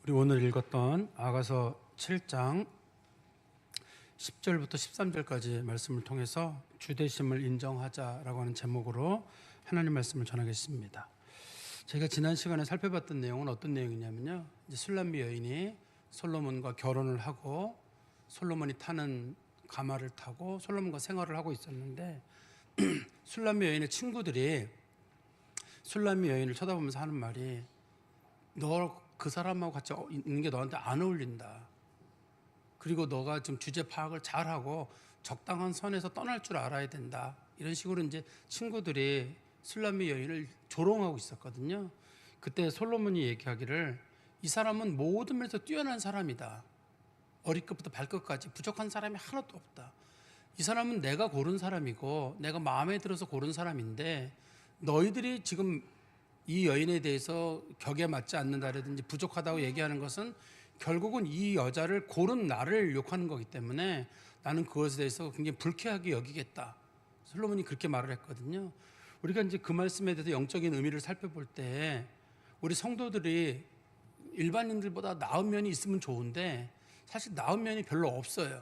우리 오늘 읽었던 아가서 7장 10절부터 13절까지 말씀을 통해서 주되심을 인정하자라고 하는 제목으로 하나님 말씀을 전하겠습니다. 저희가 지난 시간에 살펴봤던 내용은 어떤 내용이냐면요, 이제 술람미 여인이 솔로몬과 결혼을 하고 솔로몬이 타는 가마를 타고 솔로몬과 생활을 하고 있었는데 술람미 여인의 친구들이 술람미 여인을 쳐다보면서 하는 말이, 너 그 사람하고 같이 있는 게 너한테 안 어울린다. 그리고 너가 좀 주제 파악을 잘하고 적당한 선에서 떠날 줄 알아야 된다. 이런 식으로 이제 친구들이 술람미 여인을 조롱하고 있었거든요. 그때 솔로몬이 얘기하기를, 이 사람은 모든 면에서 뛰어난 사람이다. 머리끝부터 발끝까지 부족한 사람이 하나도 없다. 이 사람은 내가 고른 사람이고 내가 마음에 들어서 고른 사람인데, 너희들이 지금 이 여인에 대해서 격에 맞지 않는다라든지 부족하다고 얘기하는 것은 결국은 이 여자를 고른 나를 욕하는 거기 때문에 나는 그것에 대해서 굉장히 불쾌하게 여기겠다. 솔로몬이 그렇게 말을 했거든요. 우리가 이제 그 말씀에 대해서 영적인 의미를 살펴볼 때 우리 성도들이 일반인들보다 나은 면이 있으면 좋은데 사실 나은 면이 별로 없어요.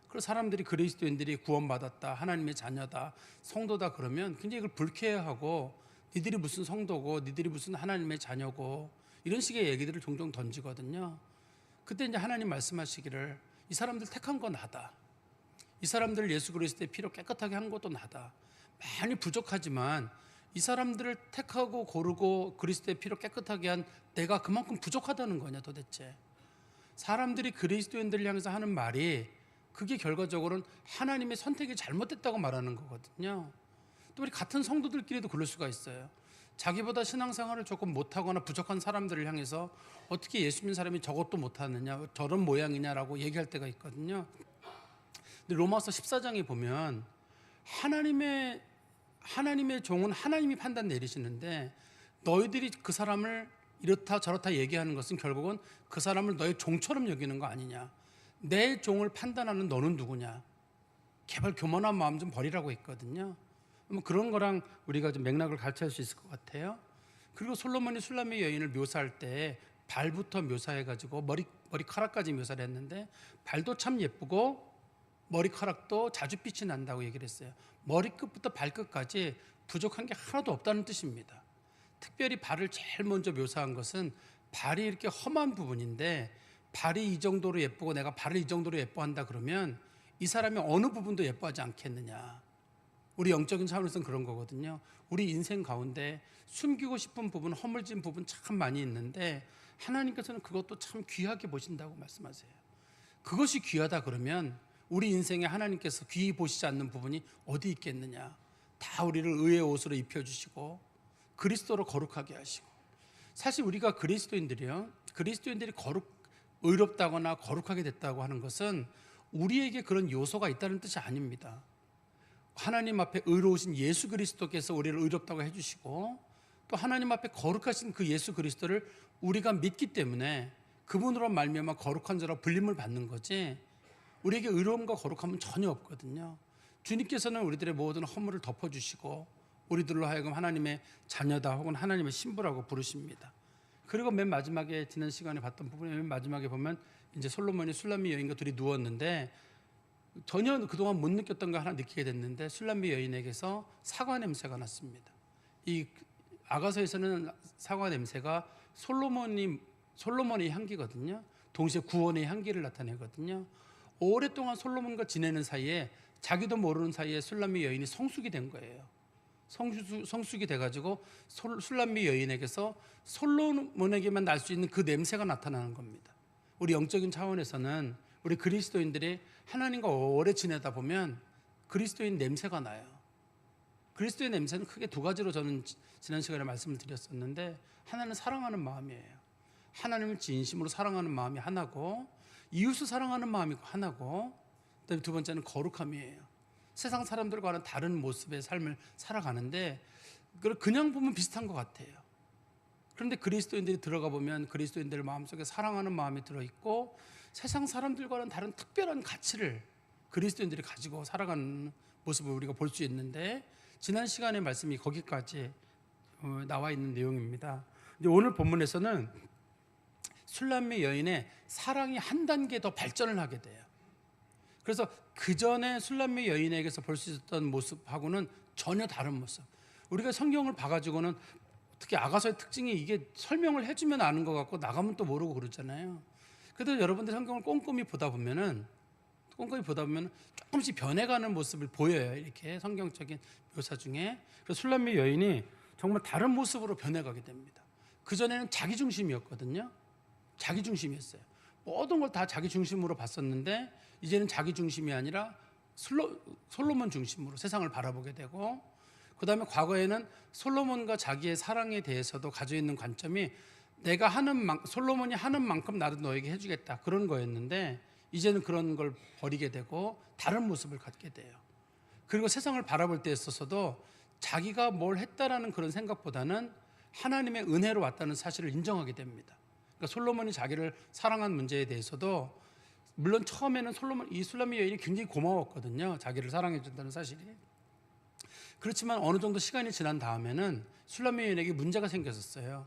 그래서 사람들이, 그리스도인들이 구원받았다, 하나님의 자녀다, 성도다 그러면 굉장히 이걸 불쾌해하고, 니들이 무슨 성도고 니들이 무슨 하나님의 자녀고, 이런 식의 얘기들을 종종 던지거든요. 그때 이제 하나님 말씀하시기를, 이 사람들 택한 건 나다. 이 사람들을 예수 그리스도의 피로 깨끗하게 한 것도 나다. 많이 부족하지만 이 사람들을 택하고 고르고 그리스도의 피로 깨끗하게 한 내가 그만큼 부족하다는 거냐 도대체. 사람들이 그리스도인들을 향해서 하는 말이, 그게 결과적으로는 하나님의 선택이 잘못됐다고 말하는 거거든요. 또 우리 같은 성도들끼리도 그럴 수가 있어요. 자기보다 신앙생활을 조금 못하거나 부족한 사람들을 향해서 어떻게 예수 믿는 사람이 저것도 못하느냐, 저런 모양이냐라고 얘기할 때가 있거든요. 근데 로마서 14장에 보면 하나님의 종은 하나님이 판단 내리시는데, 너희들이 그 사람을 이렇다 저렇다 얘기하는 것은 결국은 그 사람을 너의 종처럼 여기는 거 아니냐, 내 종을 판단하는 너는 누구냐, 개발 교만한 마음 좀 버리라고 했거든요. 그런 거랑 우리가 좀 맥락을 같이 수 있을 것 같아요. 그리고 솔로몬이 술람미 여인을 묘사할 때 발부터 묘사해가지고 머리카락까지 묘사를 했는데, 발도 참 예쁘고 머리카락도 자줏빛이 난다고 얘기를 했어요. 머리끝부터 발끝까지 부족한 게 하나도 없다는 뜻입니다. 특별히 발을 제일 먼저 묘사한 것은, 발이 이렇게 험한 부분인데 발이 이 정도로 예쁘고 내가 발을 이 정도로 예뻐한다 그러면 이 사람이 어느 부분도 예뻐하지 않겠느냐. 우리 영적인 차원에서는 그런 거거든요. 우리 인생 가운데 숨기고 싶은 부분, 허물진 부분 참 많이 있는데 하나님께서는 그것도 참 귀하게 보신다고 말씀하세요. 그것이 귀하다 그러면 우리 인생에 하나님께서 귀히 보시지 않는 부분이 어디 있겠느냐. 다 우리를 의의 옷으로 입혀주시고 그리스도로 거룩하게 하시고. 사실 우리가 그리스도인들이 의롭다거나 거룩하게 됐다고 하는 것은 우리에게 그런 요소가 있다는 뜻이 아닙니다. 하나님 앞에 의로우신 예수 그리스도께서 우리를 의롭다고 해주시고, 또 하나님 앞에 거룩하신 그 예수 그리스도를 우리가 믿기 때문에 그분으로 말미암아 거룩한 자로 불림을 받는 거지, 우리에게 의로움과 거룩함은 전혀 없거든요. 주님께서는 우리들의 모든 허물을 덮어주시고 우리들로 하여금 하나님의 자녀다 혹은 하나님의 신부라고 부르십니다. 그리고 맨 마지막에, 지난 시간에 봤던 부분에 맨 마지막에 보면 이제 솔로몬이 술람미 여인과 둘이 누웠는데 전혀 그동안 못 느꼈던 거 하나 느끼게 됐는데, 술람미 여인에게서 사과 냄새가 났습니다. 이 아가서에서는 사과 냄새가 솔로몬의 향기거든요. 동시에 구원의 향기를 나타내거든요. 오랫동안 솔로몬과 지내는 사이에 자기도 모르는 사이에 술람미 여인이 성숙이 된 거예요. 성숙이 돼가지고 술람미 여인에게서 솔로몬에게만 날 수 있는 그 냄새가 나타나는 겁니다. 우리 영적인 차원에서는 우리 그리스도인들이 하나님과 오래 지내다 보면 그리스도인 냄새가 나요. 그리스도의 냄새는 크게 두 가지로 저는 지난 시간에 말씀을 드렸었는데, 하나는 사랑하는 마음이에요. 하나님을 진심으로 사랑하는 마음이 하나고, 이웃을 사랑하는 마음이 하나고, 그다음에 두 번째는 거룩함이에요. 세상 사람들과는 다른 모습의 삶을 살아가는데 그냥 보면 비슷한 것 같아요. 그런데 그리스도인들이 들어가 보면 그리스도인들 마음속에 사랑하는 마음이 들어있고, 세상 사람들과는 다른 특별한 가치를 그리스도인들이 가지고 살아가는 모습을 우리가 볼 수 있는데, 지난 시간의 말씀이 거기까지 나와 있는 내용입니다. 이제 오늘 본문에서는 술람미 여인의 사랑이 한 단계 더 발전을 하게 돼요. 그래서 그 전에 술람미 여인에게서 볼 수 있었던 모습하고는 전혀 다른 모습. 우리가 성경을 봐가지고는 특히 아가서의 특징이 이게 설명을 해주면 아는 것 같고 나가면 또 모르고 그러잖아요. 그래도 여러분들 성경을 꼼꼼히 보다 보면은 조금씩 변해가는 모습을 보여요. 이렇게 성경적인 묘사 중에. 그래서 술람미 여인이 정말 다른 모습으로 변해가게 됩니다. 그 전에는 자기 중심이었거든요. 자기 중심이었어요. 모든 걸 다 자기 중심으로 봤었는데 이제는 자기 중심이 아니라 솔로몬 중심으로 세상을 바라보게 되고, 그 다음에 과거에는 솔로몬과 자기의 사랑에 대해서도 가지고 있는 관점이 내가 솔로몬이 하는 만큼 나도 너에게 해주겠다, 그런 거였는데 이제는 그런 걸 버리게 되고 다른 모습을 갖게 돼요. 그리고 세상을 바라볼 때 있어서도 자기가 뭘 했다라는 그런 생각보다는 하나님의 은혜로 왔다는 사실을 인정하게 됩니다. 그러니까 솔로몬이 자기를 사랑한 문제에 대해서도, 물론 처음에는 이 술람미 여인이 굉장히 고마웠거든요. 자기를 사랑해 준다는 사실이. 그렇지만 어느 정도 시간이 지난 다음에는 술람미 여인에게 문제가 생겼었어요.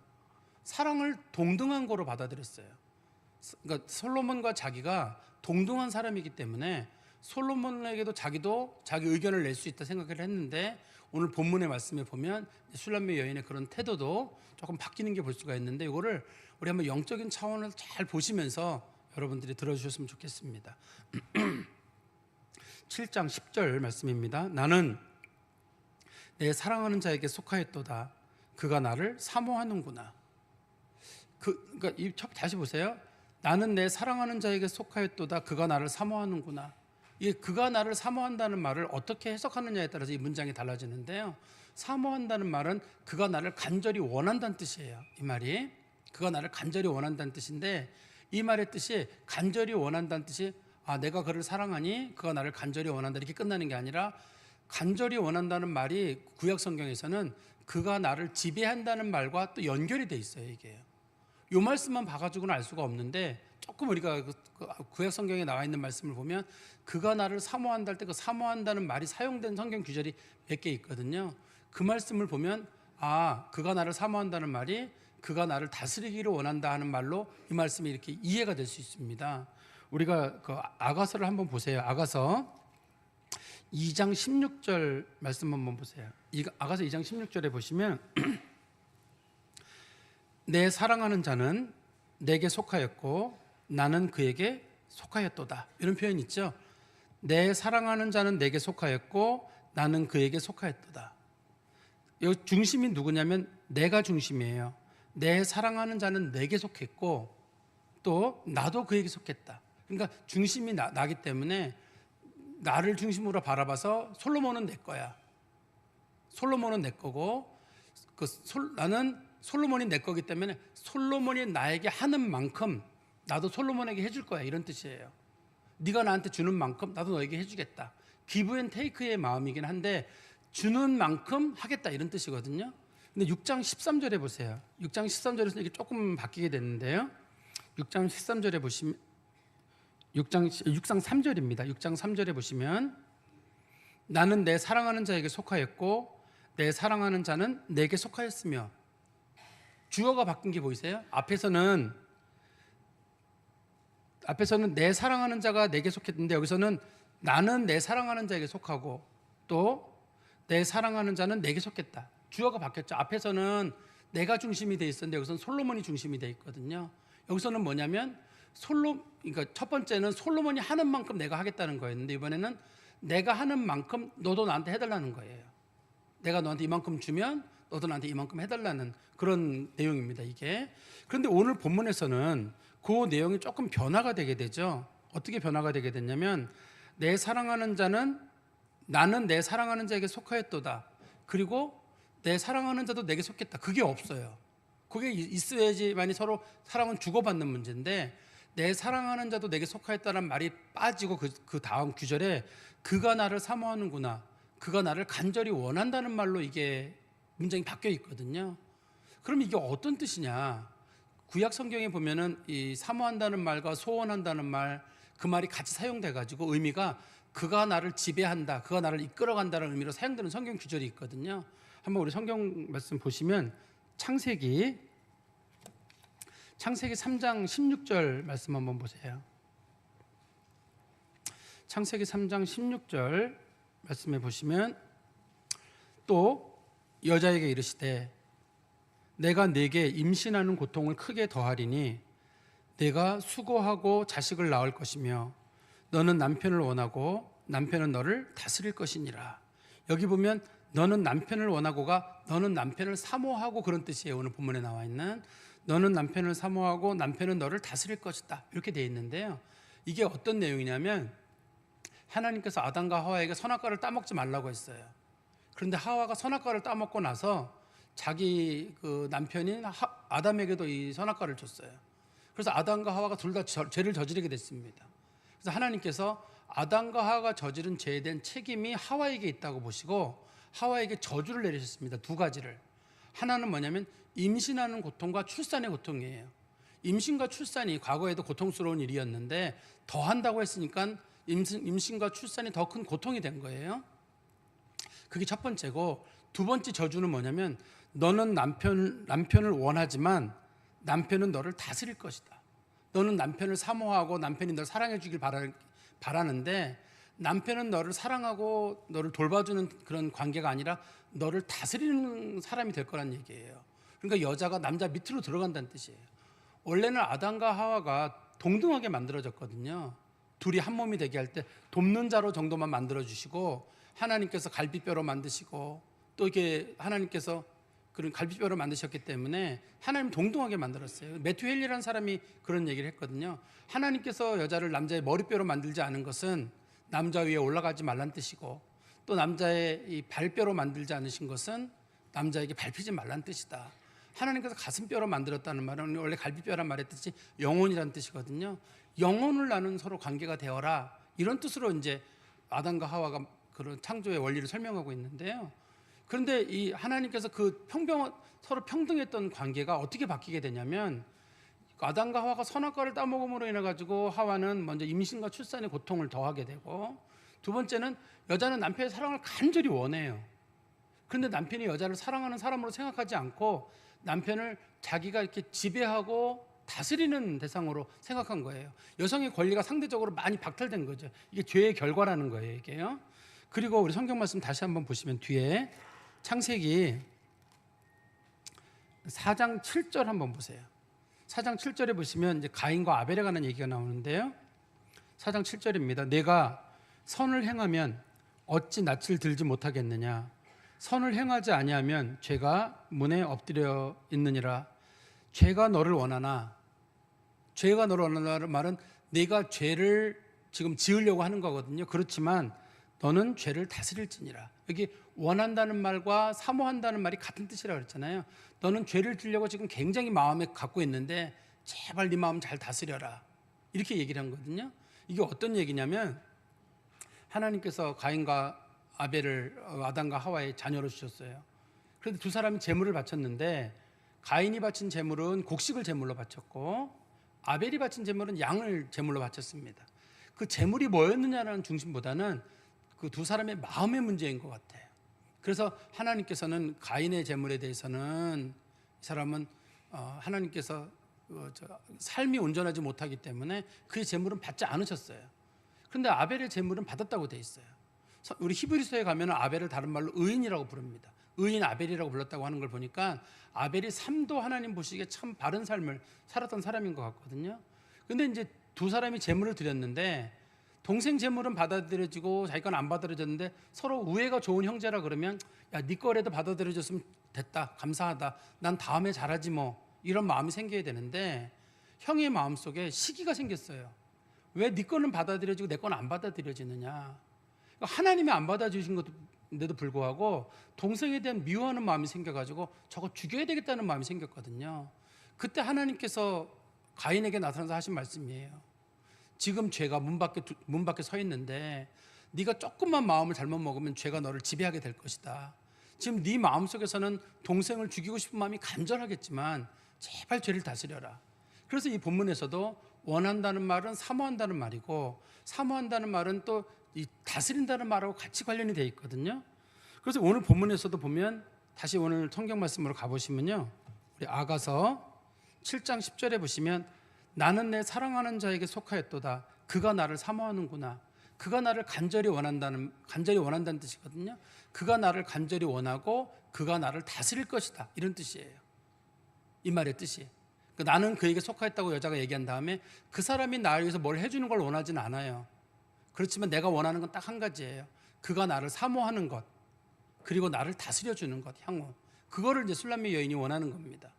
사랑을 동등한 거로 받아들였어요. 그러니까 솔로몬과 자기가 동등한 사람이기 때문에 솔로몬에게도 자기도 자기 의견을 낼 수 있다 생각을 했는데, 오늘 본문의 말씀에 보면 술람미 여인의 그런 태도도 조금 바뀌는 게 볼 수가 있는데, 이거를 우리 한번 영적인 차원을 잘 보시면서 여러분들이 들어주셨으면 좋겠습니다. 7장 10절 말씀입니다. 나는 내 사랑하는 자에게 속하였도다. 그가 나를 사모하는구나. 그러니까 다시 보세요. 나는 내 사랑하는 자에게 속하였도다. 그가 나를 사모하는구나. 이 그가 나를 사모한다는 말을 어떻게 해석하느냐에 따라서 이 문장이 달라지는데요. 사모한다는 말은 그가 나를 간절히 원한다는 뜻이에요. 이 말이 그가 나를 간절히 원한다는 뜻인데, 이 말의 뜻이 간절히 원한다는 뜻이 내가 그를 사랑하니 그가 나를 간절히 원한다 이렇게 끝나는 게 아니라, 간절히 원한다는 말이 구약 성경에서는 그가 나를 지배한다는 말과 또 연결이 돼 있어요. 이게 이 말씀만 봐가지고는 알 수가 없는데, 조금 우리가 구약 성경에 나와 있는 말씀을 보면 그가 나를 사모한다 할 때 그 사모한다는 말이 사용된 성경 구절이 몇 개 있거든요. 그 말씀을 보면 그가 나를 사모한다는 말이 그가 나를 다스리기를 원한다 하는 말로 이 말씀이 이렇게 이해가 될 수 있습니다. 우리가 그 아가서를 한번 보세요. 아가서 2장 16절 말씀 한번 보세요. 아가서 2장 16절에 보시면 내 사랑하는 자는 내게 속하였고 나는 그에게 속하였도다, 이런 표현 있죠. 내 사랑하는 자는 내게 속하였고 나는 그에게 속하였도다. 이 중심이 누구냐면 내가 중심이에요. 내 사랑하는 자는 내게 속했고 또 나도 그에게 속했다. 그러니까 중심이 나기 때문에 나를 중심으로 바라봐서 솔로몬은 내 거야. 솔로몬은 내 거고 나는 솔로몬이 내 거기 때문에 솔로몬이 나에게 하는 만큼 나도 솔로몬에게 해줄 거야, 이런 뜻이에요. 네가 나한테 주는 만큼 나도 너에게 해주겠다. 기브 앤 테이크의 마음이긴 한데 주는 만큼 하겠다, 이런 뜻이거든요. 근데 6장 13절에 보세요. 6장 13절에서 이게 조금 바뀌게 됐는데요. 6장 13절에 보시면 6장 3절입니다. 6장 3절에 보시면 나는 내 사랑하는 자에게 속하였고 내 사랑하는 자는 내게 속하였으며, 주어가 바뀐 게 보이세요? 앞에서는 내 사랑하는 자가 내게 속했는데 여기서는 나는 내 사랑하는 자에게 속하고 또 내 사랑하는 자는 내게 속했다. 주어가 바뀌었죠. 앞에서는 내가 중심이 돼 있었는데 여기서는 솔로몬이 중심이 돼 있거든요. 여기서는 뭐냐면 그러니까 첫 번째는 솔로몬이 하는 만큼 내가 하겠다는 거였는데, 이번에는 내가 하는 만큼 너도 나한테 해달라는 거예요. 내가 너한테 이만큼 주면 너도 나한테 이만큼 해달라는 그런 내용입니다, 이게. 그런데 오늘 본문에서는 그 내용이 조금 변화가 되게 되죠. 어떻게 변화가 되게 됐냐면 나는 내 사랑하는 자에게 속하였도다. 그리고 내 사랑하는 자도 내게 속했다. 그게 없어요. 그게 있어야지만이 서로 사랑은 주고받는 문제인데, 내 사랑하는 자도 내게 속하였다는 말이 빠지고 그 다음 구절에 그가 나를 사모하는구나, 그가 나를 간절히 원한다는 말로 이게 문장이 바뀌어 있거든요. 그럼 이게 어떤 뜻이냐? 구약 성경에 보면은 이 사모한다는 말과 소원한다는 말, 그 말이 같이 사용돼 가지고 의미가 그가 나를 지배한다, 그가 나를 이끌어간다는 의미로 사용되는 성경 구절이 있거든요. 한번 우리 성경 말씀 보시면 창세기 창세기 3장 16절 말씀 한번 보세요. 창세기 3장 16절 말씀에 보시면 또 여자에게 이르시되 내가 네게 임신하는 고통을 크게 더하리니 내가 수고하고 자식을 낳을 것이며 너는 남편을 원하고 남편은 너를 다스릴 것이니라. 여기 보면 너는 남편을 원하고가 너는 남편을 사모하고 그런 뜻이에요. 오늘 본문에 나와 있는 너는 남편을 사모하고 남편은 너를 다스릴 것이다 이렇게 되어 있는데요. 이게 어떤 내용이냐면 하나님께서 아담과 하와에게 선악과를 따먹지 말라고 했어요. 그런데 하와가 선악과를 따먹고 나서 자기 그 남편인 아담에게도 이 선악과를 줬어요. 그래서 아담과 하와가 둘 다 죄를 저지르게 됐습니다. 그래서 하나님께서 아담과 하와가 저지른 죄에 대한 책임이 하와에게 있다고 보시고 하와에게 저주를 내리셨습니다. 두 가지를. 하나는 뭐냐면 임신하는 고통과 출산의 고통이에요. 임신과 출산이 과거에도 고통스러운 일이었는데 더 한다고 했으니까 임신과 출산이 더 큰 고통이 된 거예요. 그게 첫 번째고, 두 번째 저주는 뭐냐면 너는 남편을 원하지만 남편은 너를 다스릴 것이다. 너는 남편을 사모하고 남편이 너를 사랑해 주길 바라는데 남편은 너를 사랑하고 너를 돌봐주는 그런 관계가 아니라 너를 다스리는 사람이 될 거란 얘기예요. 그러니까 여자가 남자 밑으로 들어간다는 뜻이에요. 원래는 아담과 하와가 동등하게 만들어졌거든요. 둘이 한 몸이 되게 할 때 돕는 자로 정도만 만들어주시고 하나님께서 갈비뼈로 만드시고 또 이게 하나님께서 그런 갈비뼈로 만드셨기 때문에 하나님 동등하게 만들었어요. 메투헬리라는 사람이 그런 얘기를 했거든요. 하나님께서 여자를 남자의 머리뼈로 만들지 않은 것은 남자 위에 올라가지 말란 뜻이고 또 남자의 이 발뼈로 만들지 않으신 것은 남자에게 밟히지 말란 뜻이다. 하나님께서 가슴뼈로 만들었다는 말은 원래 갈비뼈란 말의 뜻이 영혼이란 뜻이거든요. 영혼을 나눈 서로 관계가 되어라 이런 뜻으로 이제 아담과 하와가 그런 창조의 원리를 설명하고 있는데요. 그런데 이 하나님께서 그 서로 평등했던 관계가 어떻게 바뀌게 되냐면 아담과 하와가 선악과를 따먹음으로 인해 가지고 하와는 먼저 임신과 출산의 고통을 더하게 되고 두 번째는 여자는 남편의 사랑을 간절히 원해요. 그런데 남편이 여자를 사랑하는 사람으로 생각하지 않고 남편을 자기가 이렇게 지배하고 다스리는 대상으로 생각한 거예요. 여성의 권리가 상대적으로 많이 박탈된 거죠. 이게 죄의 결과라는 거예요, 이게요. 그리고 우리 성경 말씀 다시 한번 보시면 뒤에 창세기 4장 7절 한번 보세요. 4장 7절에 보시면 이제 가인과 아벨에 관한 얘기가 나오는데요. 4장 7절입니다. 내가 선을 행하면 어찌 낯을 들지 못하겠느냐. 선을 행하지 아니하면 죄가 문에 엎드려 있느니라. 죄가 너를 원하나. 죄가 너를 원하는 말은 내가 죄를 지금 지으려고 하는 거거든요. 그렇지만 너는 죄를 다스릴지니라. 여기 원한다는 말과 사모한다는 말이 같은 뜻이라고 그랬잖아요. 너는 죄를 지으려고 지금 굉장히 마음에 갖고 있는데 제발 네 마음 잘 다스려라. 이렇게 얘기를 한 거거든요. 이게 어떤 얘기냐면 하나님께서 가인과 아벨을 아담과 하와의 자녀로 주셨어요. 그런데 두 사람이 제물을 바쳤는데 가인이 바친 제물은 곡식을 제물로 바쳤고 아벨이 바친 제물은 양을 제물로 바쳤습니다. 그 제물이 뭐였느냐라는 중심보다는 그 두 사람의 마음의 문제인 것 같아요. 그래서 하나님께서는 가인의 제물에 대해서는 이 사람은 하나님께서 삶이 온전하지 못하기 때문에 그의 제물은 받지 않으셨어요. 그런데 아벨의 제물은 받았다고 돼 있어요. 우리 히브리서에 가면 아벨을 다른 말로 의인이라고 부릅니다. 의인 아벨이라고 불렀다고 하는 걸 보니까 아벨이 삶도 하나님 보시기에 참 바른 삶을 살았던 사람인 것 같거든요. 근데 이제 두 사람이 제물을 드렸는데 동생 제물은 받아들여지고 자기 건 안 받아들여졌는데 서로 우애가 좋은 형제라 그러면 야, 네 거라도 받아들여졌으면 됐다. 감사하다. 난 다음에 잘하지 뭐. 이런 마음이 생겨야 되는데 형의 마음속에 시기가 생겼어요. 왜 네 거는 받아들여지고 내 건 안 받아들여지느냐. 하나님이 안 받아주신 것인데도 불구하고 동생에 대한 미워하는 마음이 생겨가지고 저거 죽여야 되겠다는 마음이 생겼거든요. 그때 하나님께서 가인에게 나타나서 하신 말씀이에요. 지금 죄가 문 밖에 서 있는데 네가 조금만 마음을 잘못 먹으면 죄가 너를 지배하게 될 것이다. 지금 네 마음속에서는 동생을 죽이고 싶은 마음이 간절하겠지만 제발 죄를 다스려라. 그래서 이 본문에서도 원한다는 말은 사모한다는 말이고 사모한다는 말은 또 이 다스린다는 말하고 같이 관련이 되어 있거든요. 그래서 오늘 본문에서도 보면 다시 오늘 성경 말씀으로 가보시면요. 우리 아가서 7장 10절에 보시면 나는 내 사랑하는 자에게 속하였도다. 그가 나를 사모하는구나. 그가 나를 간절히 원한다는 뜻이거든요. 그가 나를 간절히 원하고 그가 나를 다스릴 것이다. 이런 뜻이에요. 이 말의 뜻이. 나는 그에게 속하였다고 여자가 얘기한 다음에 그 사람이 나를 위해서 뭘 해주는 걸 원하지는 않아요. 그렇지만 내가 원하는 건 딱 한 가지예요. 그가 나를 사모하는 것, 그리고 나를 다스려주는 것, 향후. 그거를 이제 술람미 여인이 원하는 겁니다.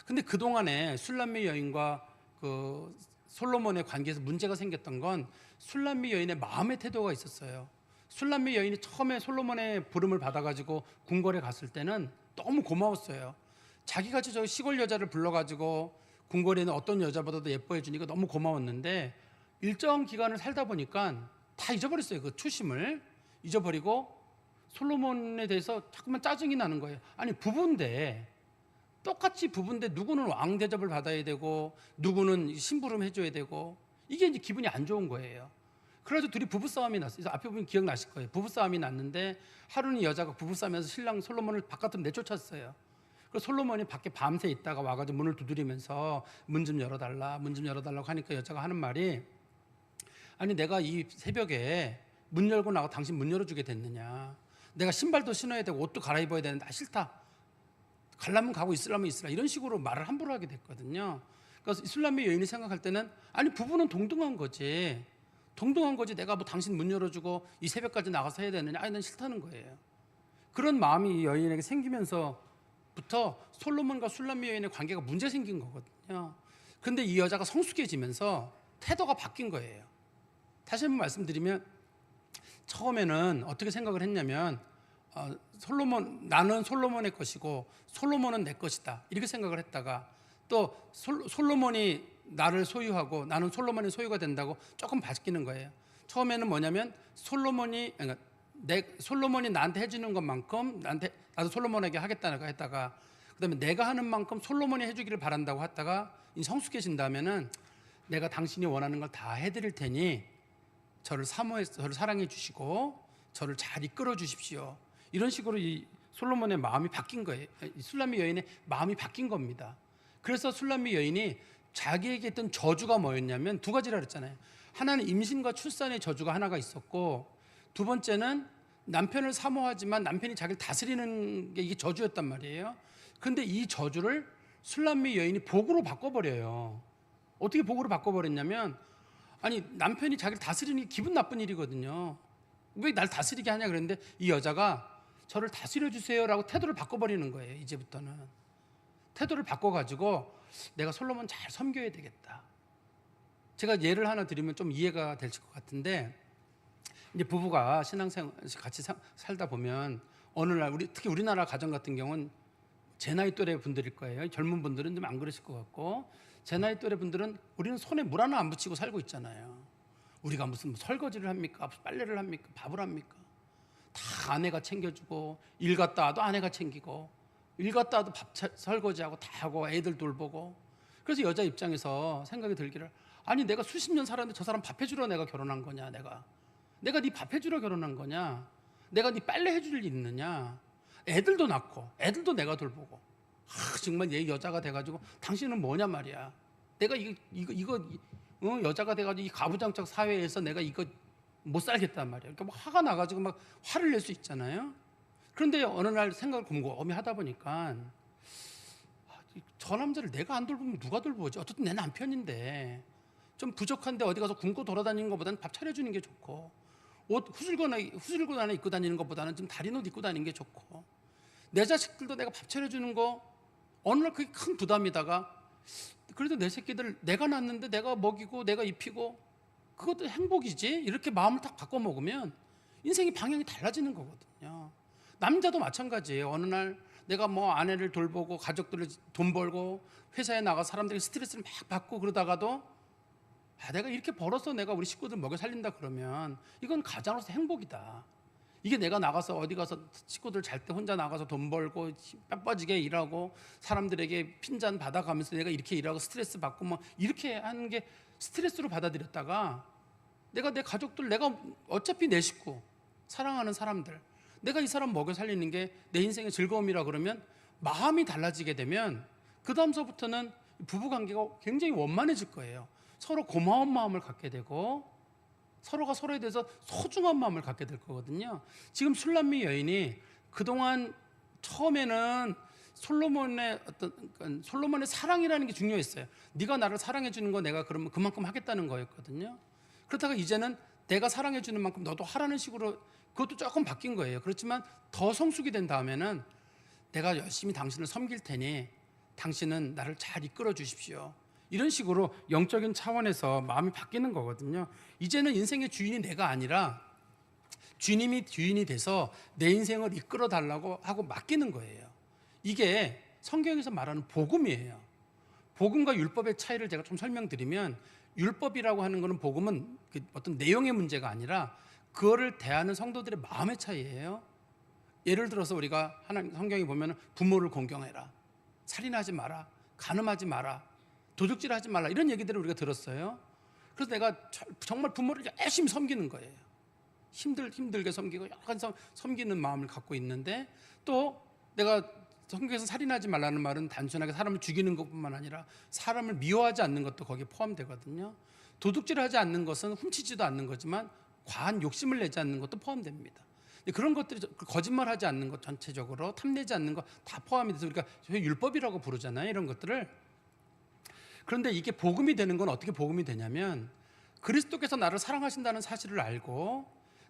근데 그동안에 술람미 여인과 그 솔로몬의 관계에서 문제가 생겼던 건 술람미 여인의 마음의 태도가 있었어요. 술람미 여인이 처음에 솔로몬의 부름을 받아가지고 궁궐에 갔을 때는 너무 고마웠어요. 자기같이 저 시골 여자를 불러가지고 궁궐에 있는 어떤 여자보다도 예뻐해 주니까 너무 고마웠는데 일정 기간을 살다 보니까 다 잊어버렸어요. 그 초심을 잊어버리고 솔로몬에 대해서 자꾸만 짜증이 나는 거예요. 아니 부부인데, 똑같이 부부인데 누구는 왕 대접을 받아야 되고 누구는 심부름 해줘야 되고, 이게 이제 기분이 안 좋은 거예요. 그래서 둘이 부부싸움이 났어요. 앞에 보면 기억나실 거예요. 부부싸움이 났는데 하루는 여자가 부부싸움에서 신랑 솔로몬을 바깥으로 내쫓았어요. 그래서 솔로몬이 밖에 밤새 있다가 와가지고 문을 두드리면서 문 좀 열어달라, 문 좀 열어달라고 하니까 여자가 하는 말이, 아니 내가 이 새벽에 문 열고 나가 당신 문 열어주게 됐느냐. 내가 신발도 신어야 되고 옷도 갈아입어야 되는데 싫다. 가려면 가고 있으려면 있으라. 이런 식으로 말을 함부로 하게 됐거든요. 그래서 이슬람의 여인이 생각할 때는 아니 부부는 동등한 거지. 동등한 거지. 내가 뭐 당신 문 열어주고 이 새벽까지 나가서 해야 되느냐. 아니 난 싫다는 거예요. 그런 마음이 이 여인에게 생기면서부터 솔로몬과 술람미 여인의 관계가 문제 생긴 거거든요. 그런데 이 여자가 성숙해지면서 태도가 바뀐 거예요. 다시 한번 말씀드리면 처음에는 어떻게 생각을 했냐면 나는 솔로몬의 것이고 솔로몬은 내 것이다 이렇게 생각을 했다가 또 솔로몬이 나를 소유하고 나는 솔로몬의 소유가 된다고 조금 바뀌는 거예요. 처음에는 뭐냐면 솔로몬이 나한테 해주는 것만큼 나도 솔로몬에게 하겠다고 했다가 그다음에 내가 하는 만큼 솔로몬이 해주기를 바란다고 했다가 성숙해진다면은 내가 당신이 원하는 걸 다 해드릴 테니 저를 사랑해 주시고 저를 잘 이끌어 주십시오. 이런 식으로 이 솔로몬의 마음이 바뀐 거예요. 술람미 여인의 마음이 바뀐 겁니다. 그래서 술람미 여인이 자기에게 있던 저주가 뭐였냐면 두 가지라 그랬잖아요. 하나는 임신과 출산의 저주가 하나가 있었고, 두 번째는 남편을 사모하지만 남편이 자기를 다스리는 게 이게 저주였단 말이에요. 그런데 이 저주를 술람미 여인이 복으로 바꿔버려요. 어떻게 복으로 바꿔버렸냐면, 아니 남편이 자기를 다스리는 게 기분 나쁜 일이거든요. 왜 날 다스리게 하냐 그랬는데 이 여자가 저를 다스려 주세요라고 태도를 바꿔버리는 거예요. 이제부터는 태도를 바꿔가지고 내가 솔로몬 잘 섬겨야 되겠다. 제가 예를 하나 드리면 좀 이해가 될 것 같은데, 이제 부부가 신앙생활 같이 살다 보면 어느 날 특히 우리나라 가정 같은 경우는 제 나이 또래 분들일 거예요. 젊은 분들은 좀 안 그러실 것 같고, 제 나이 또래 분들은 우리는 손에 물 하나 안 붙이고 살고 있잖아요. 우리가 무슨 설거지를 합니까? 빨래를 합니까? 밥을 합니까? 다 아내가 챙겨주고, 일 갔다 와도 아내가 챙기고, 일 갔다 와도 설거지하고 다 하고 애들 돌보고. 그래서 여자 입장에서 생각이 들기를, 아니 내가 수십 년 살았는데 저 사람 밥 해주러 내가 결혼한 거냐. 내가 네 밥 해주러 결혼한 거냐. 내가 네 빨래 해줄 일 있느냐. 애들도 낳고 애들도 내가 돌보고. 정말 얘 여자가 돼가지고 당신은 뭐냐 말이야. 내가 이거 여자가 돼가지고 이 가부장적 사회에서 내가 이거 못 살겠단 말이야. 그러니까 막 화가 나가지고 막 화를 낼 수 있잖아요. 그런데 어느 날 생각을 곰곰이 하다 보니까 저 남자를 내가 안 돌보면 누가 돌보지? 어쨌든 내 남편인데 좀 부족한데 어디 가서 굶고 돌아다니는 것보다는 밥 차려주는 게 좋고, 옷 후줄근 안에 입고 다니는 것보다는 좀 다린 옷 입고 다니는 게 좋고, 내 자식들도 내가 밥 차려주는 거 어느 날 그게 큰 부담이다가 그래도 내 새끼들 내가 낳는데 내가 먹이고 내가 입히고 그것도 행복이지. 이렇게 마음을 딱 바꿔 먹으면 인생의 방향이 달라지는 거거든요. 남자도 마찬가지예요. 어느 날 내가 뭐 아내를 돌보고 가족들을 돈 벌고 회사에 나가 사람들에게 스트레스를 막 받고 그러다가도 내가 이렇게 벌어서 내가 우리 식구들 먹여 살린다 그러면 이건 가장으로서 행복이다. 이게 내가 나가서 어디 가서 식구들 잘 때 혼자 나가서 돈 벌고 뼈빠지게 일하고 사람들에게 핀잔 받아가면서 내가 이렇게 일하고 스트레스 받고 뭐 이렇게 하는 게 스트레스로 받아들였다가 내가 내 가족들, 내가 어차피 내 식구, 사랑하는 사람들, 내가 이 사람 먹여 살리는 게 내 인생의 즐거움이라 그러면 마음이 달라지게 되면 그 다음서부터는 부부 관계가 굉장히 원만해질 거예요. 서로 고마운 마음을 갖게 되고 서로가 서로에 대해서 소중한 마음을 갖게 될 거거든요. 지금 술람미 여인이 그동안 처음에는 솔로몬의 사랑이라는 게 중요했어요. 네가 나를 사랑해 주는 거 내가 그러면 그만큼 하겠다는 거였거든요. 그렇다가 이제는 내가 사랑해 주는 만큼 너도 하라는 식으로 그것도 조금 바뀐 거예요. 그렇지만 더 성숙이 된 다음에는 내가 열심히 당신을 섬길 테니 당신은 나를 잘 이끌어 주십시오. 이런 식으로 영적인 차원에서 마음이 바뀌는 거거든요. 이제는 인생의 주인이 내가 아니라 주님이 주인이 돼서 내 인생을 이끌어 달라고 하고 맡기는 거예요. 이게 성경에서 말하는 복음이에요. 복음과 율법의 차이를 제가 좀 설명드리면, 율법이라고 하는 것은 복음은 어떤 내용의 문제가 아니라 그거를 대하는 성도들의 마음의 차이예요. 예를 들어서 우리가 하나님 성경에 보면 부모를 공경해라, 살인하지 마라, 간음하지 마라, 도둑질하지 말라, 이런 얘기들을 우리가 들었어요. 그래서 내가 정말 부모를 열심히 섬기는 거예요. 힘들게 섬기고 여러 가지 섬기는 마음을 갖고 있는데, 또 내가 성경에서 살인하지 말라는 말은 단순하게 사람을 죽이는 것뿐만 아니라 사람을 미워하지 않는 것도 거기에 포함되거든요. 도둑질하지 않는 것은 훔치지도 않는 거지만 과한 욕심을 내지 않는 것도 포함됩니다. 그런 것들이, 거짓말하지 않는 것 전체적으로, 탐내지 않는 것 다 포함이 돼서 우리가 율법이라고 부르잖아요, 이런 것들을. 그런데 이게 복음이 되는 건 어떻게 복음이 되냐면, 그리스도께서 나를 사랑하신다는 사실을 알고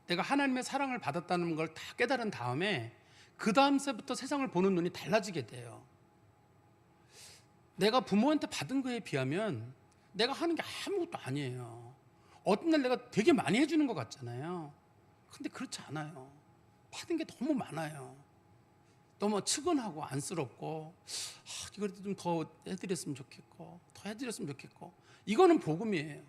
내가 하나님의 사랑을 받았다는 걸 다 깨달은 다음에 그 다음서부터 세상을 보는 눈이 달라지게 돼요. 내가 부모한테 받은 거에 비하면 내가 하는 게 아무것도 아니에요. 어떤 날 내가 되게 많이 해주는 것 같잖아요. 근데 그렇지 않아요. 받은 게 너무 많아요. 너무 측은하고 안쓰럽고, 이걸 좀 더 해드렸으면 좋겠고, 더 해드렸으면 좋겠고. 이거는 복음이에요.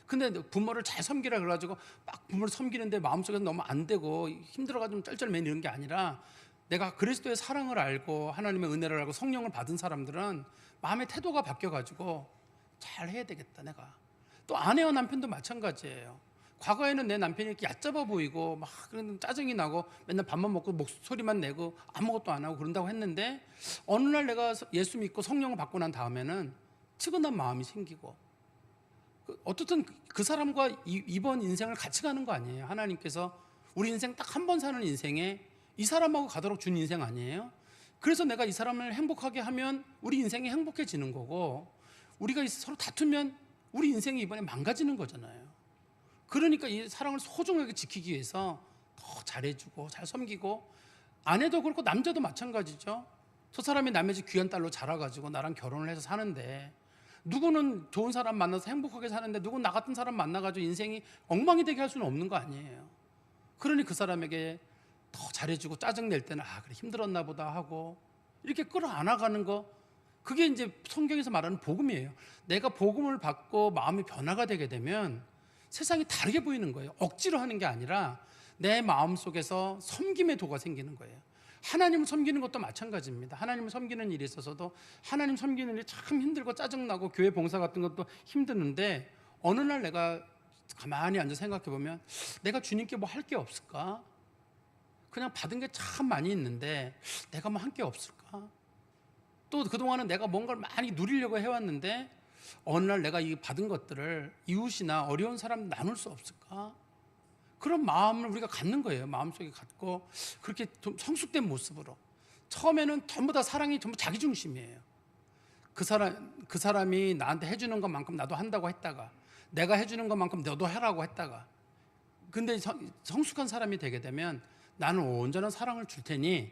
근데 부모를 잘 섬기라 그래가지고 막 부모를 섬기는데 마음속에서 너무 안 되고 힘들어가지고 쩔쩔매는 이런 게 아니라, 내가 그리스도의 사랑을 알고 하나님의 은혜를 알고 성령을 받은 사람들은 마음의 태도가 바뀌어가지고 잘 해야 되겠다. 내가 또 아내와 남편도 마찬가지예요. 과거에는 내 남편이 이렇게 얕잡아 보이고 막 그런 짜증이 나고 맨날 밥만 먹고 목소리만 내고 아무것도 안 하고 그런다고 했는데, 어느 날 내가 예수 믿고 성령을 받고 난 다음에는 측은한 마음이 생기고, 어떻든 그 사람과 이번 인생을 같이 가는 거 아니에요. 하나님께서 우리 인생 딱 한 번 사는 인생에 이 사람하고 가도록 준 인생 아니에요. 그래서 내가 이 사람을 행복하게 하면 우리 인생이 행복해지는 거고, 우리가 서로 다투면 우리 인생이 이번에 망가지는 거잖아요. 그러니까 이 사랑을 소중하게 지키기 위해서 더 잘해주고 잘 섬기고, 아내도 그렇고 남자도 마찬가지죠. 저 사람이 남의 집 귀한 딸로 자라가지고 나랑 결혼을 해서 사는데, 누구는 좋은 사람 만나서 행복하게 사는데 누구는 나 같은 사람 만나가지고 인생이 엉망이 되게 할 수는 없는 거 아니에요. 그러니 그 사람에게 더 잘해주고, 짜증낼 때는 그래 힘들었나 보다 하고 이렇게 끌어안아가는 거, 그게 이제 성경에서 말하는 복음이에요. 내가 복음을 받고 마음이 변화가 되게 되면 세상이 다르게 보이는 거예요. 억지로 하는 게 아니라 내 마음속에서 섬김의 도가 생기는 거예요. 하나님을 섬기는 것도 마찬가지입니다. 하나님을 섬기는 일에 있어서도 하나님 섬기는 일이 참 힘들고 짜증나고 교회 봉사 같은 것도 힘드는데, 어느 날 내가 가만히 앉아 생각해 보면 내가 주님께 뭐 할 게 없을까? 그냥 받은 게 참 많이 있는데 내가 뭐 한 게 없을까? 또 그동안은 내가 뭔가를 많이 누리려고 해왔는데 어느 날 내가 이 받은 것들을 이웃이나 어려운 사람 나눌 수 없을까? 그런 마음을 우리가 갖는 거예요. 마음속에 갖고 그렇게 좀 성숙된 모습으로. 처음에는 전부 다 사랑이 전부 자기 중심이에요. 그 사람이 나한테 해주는 것만큼 나도 한다고 했다가, 내가 해주는 것만큼 너도 하라고 했다가, 근데 성숙한 사람이 되게 되면 나는 온전한 사랑을 줄 테니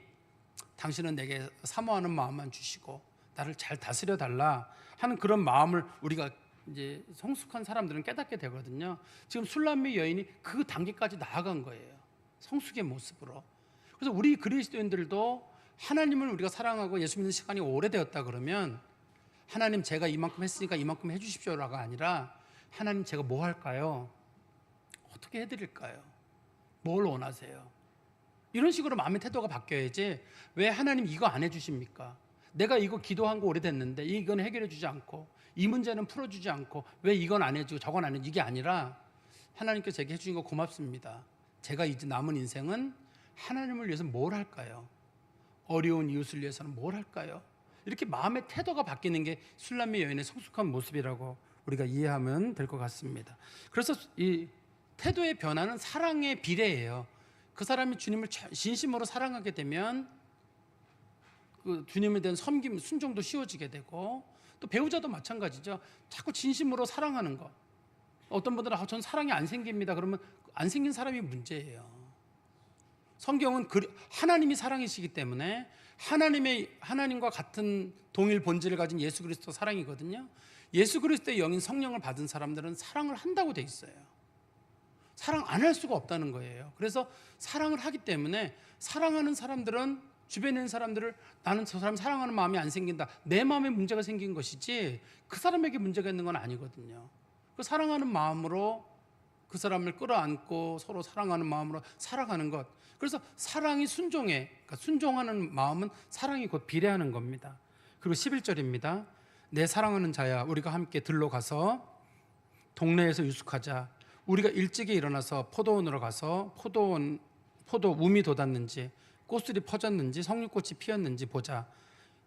당신은 내게 사모하는 마음만 주시고 나를 잘 다스려 달라 하는 그런 마음을 우리가 이제 성숙한 사람들은 깨닫게 되거든요. 지금 술람미 여인이 그 단계까지 나아간 거예요. 성숙의 모습으로. 그래서 우리 그리스도인들도 하나님을 우리가 사랑하고 예수 믿는 시간이 오래되었다 그러면, 하나님 제가 이만큼 했으니까 이만큼 해주십시오라가 아니라, 하나님 제가 뭐 할까요? 어떻게 해드릴까요? 뭘 원하세요? 이런 식으로 마음의 태도가 바뀌어야지, 왜 하나님 이거 안 해주십니까? 내가 이거 기도한 거 오래됐는데 이건 해결해 주지 않고, 이 문제는 풀어주지 않고 왜 이건 안 해주고 저건 안 해주고, 이게 아니라 하나님께서 제게 해주신 거 고맙습니다. 제가 이제 남은 인생은 하나님을 위해서 뭘 할까요? 어려운 이웃을 위해서는 뭘 할까요? 이렇게 마음의 태도가 바뀌는 게 술람미 여인의 성숙한 모습이라고 우리가 이해하면 될 것 같습니다. 그래서 이 태도의 변화는 사랑의 비례예요. 그 사람이 주님을 진심으로 사랑하게 되면 그 주님에 대한 섬김, 순종도 쉬워지게 되고, 또 배우자도 마찬가지죠. 자꾸 진심으로 사랑하는 것. 어떤 분들은 전 사랑이 안 생깁니다. 그러면 안 생긴 사람이 문제예요. 성경은 하나님이 사랑이시기 때문에 하나님과 같은 동일 본질을 가진 예수 그리스도 사랑이거든요. 예수 그리스도의 영인 성령을 받은 사람들은 사랑을 한다고 돼 있어요. 사랑 안 할 수가 없다는 거예요. 그래서 사랑을 하기 때문에 사랑하는 사람들은 주변에 있는 사람들을 나는 저 사람 사랑하는 마음이 안 생긴다. 내 마음에 문제가 생긴 것이지 그 사람에게 문제가 있는 건 아니거든요. 그 사랑하는 마음으로 그 사람을 끌어안고 서로 사랑하는 마음으로 살아가는 것. 그래서 사랑이 그러니까 순종하는 마음은 사랑이 곧 비례하는 겁니다. 그리고 11절입니다. 내 사랑하는 자야, 우리가 함께 들러가서 동네에서 유숙하자. 우리가 일찍이 일어나서 포도원으로 가서 포도 움이 돋았는지 꽃술이 퍼졌는지 석류꽃이 피었는지 보자.